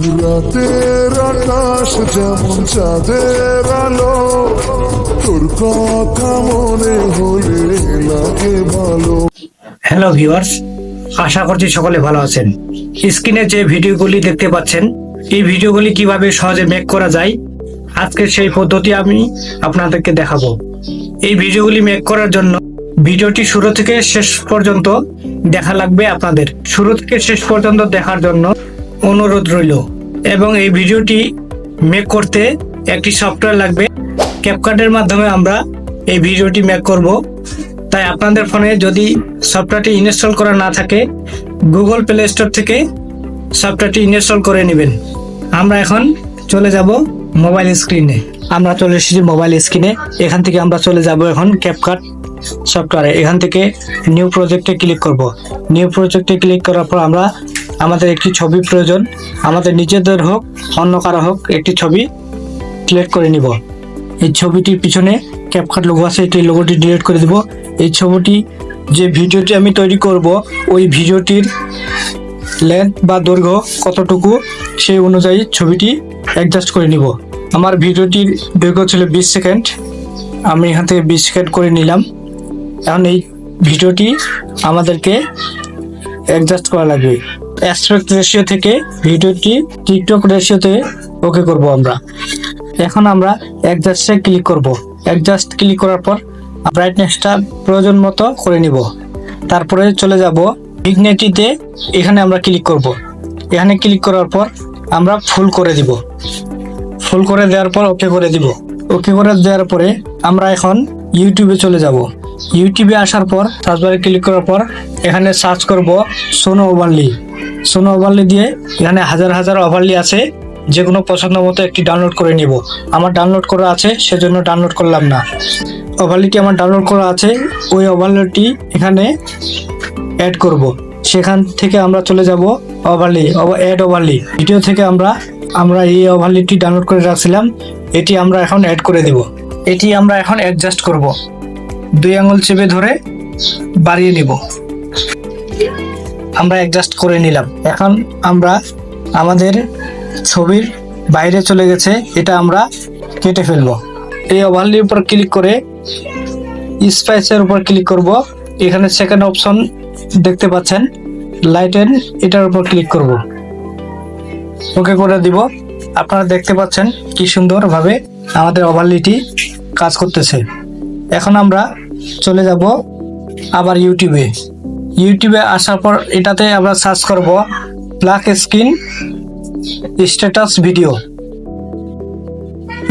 রাতের আকাশ যেমন চাঁদের আলো, তোর কথা মনে হলে লাগে ভালো। হ্যালো ভিউয়ার্স, আশা করছি সকলে ভালো আছেন। স্ক্রিনে যে ভিডিওগুলি দেখতে পাচ্ছেন, এই ভিডিওগুলি কিভাবে সহজে মেক করা যায়, আজকে সেই পদ্ধতি আমি আপনাদেরকে দেখাবো। এই ভিডিওগুলি মেক করার জন্য ভিডিওটি শুরু থেকে শেষ পর্যন্ত দেখা লাগবে আপনাদের। শুরু থেকে শেষ পর্যন্ত দেখার জন্য অনুরোধ রইল। এবং এই ভিডিওটি মেক করতে একটি সফটওয়্যার লাগবে। ক্যাপকাটের মাধ্যমে আমরা এই ভিডিওটি মেক করব। তাই আপনাদের ফোনে যদি সফটওয়্যারটি ইনস্টল করা না থাকে, গুগল প্লে স্টোর থেকে সফটওয়্যারটি ইনস্টল করে নেবেন। আমরা এখন চলে যাব মোবাইল স্ক্রিনে। আমরা চলে এসেছি মোবাইল স্ক্রিনে। এখান থেকে আমরা চলে যাব এখন ক্যাপকাট সফটওয়্যারে। এখান থেকে নিউ প্রজেক্টে ক্লিক করব। নিউ প্রজেক্টে ক্লিক করার পর আমাদের একটি ছবি প্রয়োজন। আমাদের নিজেদের হোক অন্য কারো হোক একটি ছবি সিলেক্ট করে নিব। এই ছবিটির পিছনে ক্যাপকাট লোগো আছে, এই লোগোটি ডিলিট করে দিব। এই ছবিটি যে ভিডিওটি আমি তৈরি করব, ওই ভিডিওটির লেন্থ বা দৈর্ঘ্য কতটুকু সেই অনুযায়ী ছবিটি অ্যাডজাস্ট করে নিব। আমার ভিডিওটির দৈর্ঘ্য ছিল 20 সেকেন্ড, আমি এখান থেকে 20 সেকেন্ড করে নিলাম। এখন এই ভিডিওটি আমাদেরকে অ্যাডজাস্ট করা লাগবে। অ্যাসপেক্ট রেশিও থেকে ভিডিওটি টিকটক রেশিওতে ওকে করব আমরা। এখন আমরা অ্যাডজাস্টে ক্লিক করব। অ্যাডজাস্ট ক্লিক করার পর ব্রাইটনেসটা প্রয়োজন মতো করে নিব। তারপরে চলে যাব ভিগনেটিতে। এখানে আমরা ক্লিক করব। এখানে ক্লিক করার পর আমরা ফুল করে দিব। ফুল করে দেওয়ার পর ওকে করে দিব। ওকে করে দেওয়ার পরে আমরা এখন ইউটিউবে চলে যাব। ইউটিউবে আসার পর সার্চবারে ক্লিক করার পর এখানে সার্চ করব সোনো ওভারলি। সোনো ওভারলি দিয়ে এখানে হাজার হাজার ওভারলি আছে, যে কোনো পছন্দ মতো একটি ডাউনলোড করে নিব। আমার ডাউনলোড করা আছে, সেজন্য ডাউনলোড করলাম না। ওভারলিটি আমার ডাউনলোড করা আছে, ওই ওভারলিটি এখানে অ্যাড করব। সেখান থেকে আমরা চলে যাব ওভারলি, অ্যাড ওভারলি। ভিডিও থেকে আমরা এই ওভারলিটি ডাউনলোড করে রাখছিলাম, এটি আমরা এখন অ্যাড করে দেব। এটি আমরা এখন অ্যাডজাস্ট করব। 2 আঙুল চেপে ধরে বাড়িয়ে নিব। আমরা অ্যাডজাস্ট করে নিলাম। এখন আমরা আমাদের ছবির বাইরে চলে গেছে, এটা আমরা কেটে ফেলবো। এই ওভারলির উপর ক্লিক করে স্পাইসের উপর ক্লিক করব। এখানে সেকেন্ড অপশন দেখতে পাচ্ছেন, লাইটেন, এটার উপর ক্লিক করব। ওকে করে দিব। আপনারা দেখতে পাচ্ছেন কি সুন্দরভাবে আমাদের ওভারলিটি কাজ করতেছে। এখন আমরা চলে যাব আবার ইউটিউবে। ইউটিউবে আসার পর এটাতে আমরা সার্চ করব ব্ল্যাক স্ক্রিন স্ট্যাটাস ভিডিও।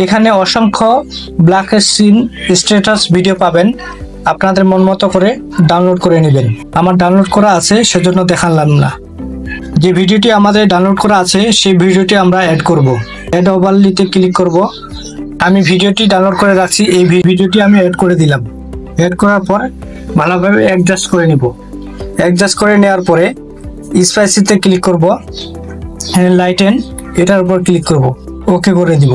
এখানে অসংখ্য ব্ল্যাক স্ক্রিন স্ট্যাটাস ভিডিও পাবেন, আপনাদের মন মতো করে ডাউনলোড করে নেবেন। আমার ডাউনলোড করা আছে, সেজন্য দেখালাম না। যে ভিডিওটি আমাদের ডাউনলোড করা আছে সেই ভিডিওটি আমরা অ্যাড করব। অ্যাড ওভারলিতে ক্লিক করব। আমি ভিডিওটি ডাউনলোড করে রাখছি, এই ভিডিওটি আমি অ্যাড করে দিলাম। অ্যাড করার পর ভালোভাবে অ্যাডজাস্ট করে নিব। অ্যাডজাস্ট করে নেওয়ার পরে স্পাইসিতে ক্লিক করব। লাইটেন, এটার উপর ক্লিক করব। ওকে করে দিব।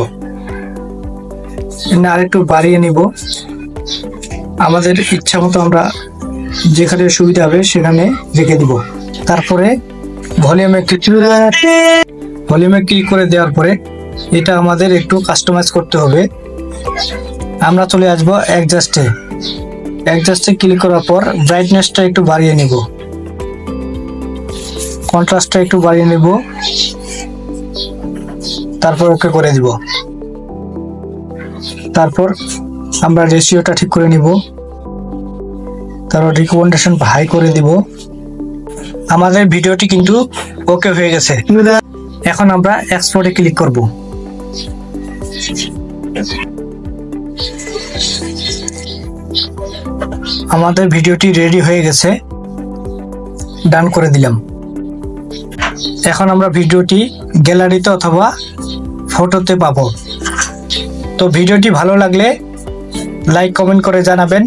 আরেকটু বাড়িয়ে নিব। আমাদের ইচ্ছা মতো আমরা যেখানে সুবিধা হবে সেখানে রেখে দিব। তারপরে ভলিউমে ক্লিক করে দেওয়ার পরে এটা আমাদের একটু কাস্টমাইজ করতে হবে। আমরা চলে আসব অ্যাডজাস্টে। অ্যাডজাস্টে ক্লিক করার পর ব্রাইটনেসটা একটু বাড়িয়ে নিব, কন্ট্রাস্টটা একটু বাড়িয়ে নেব। তারপর ওকে করে দিব। তারপর আমরা রেশিওটা ঠিক করে নিব। তারপর রিকমেন্ডেশন হাই করে দিব। আমাদের ভিডিওটি কিন্তু ওকে হয়ে গেছে। এখন আমরা এক্সপোর্টে ক্লিক করব। আমাদের ভিডিওটি রেডি হয়ে গেছে, ডান করে দিলাম। এখন আমরা ভিডিওটি গ্যালারিতে অথবা ফটোতে পাবো। তো ভিডিওটি ভালো লাগলে লাইক কমেন্ট করে জানাবেন।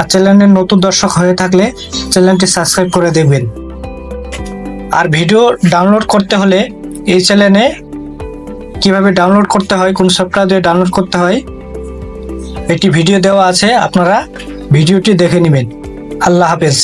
আর চ্যানেলের নতুন দর্শক হয়ে থাকলে চ্যানেলটি সাবস্ক্রাইব করে দেবেন। আর ভিডিও ডাউনলোড করতে হলে এই চ্যানেলে কিভাবে ডাউনলোড করতে হয়, কোন সফটওয়্যার দিয়ে ডাউনলোড করতে হয়, একটি ভিডিও দেওয়া আছে, আপনারা ভিডিওটি দেখে নেবেন। আল্লাহ হাফেজ।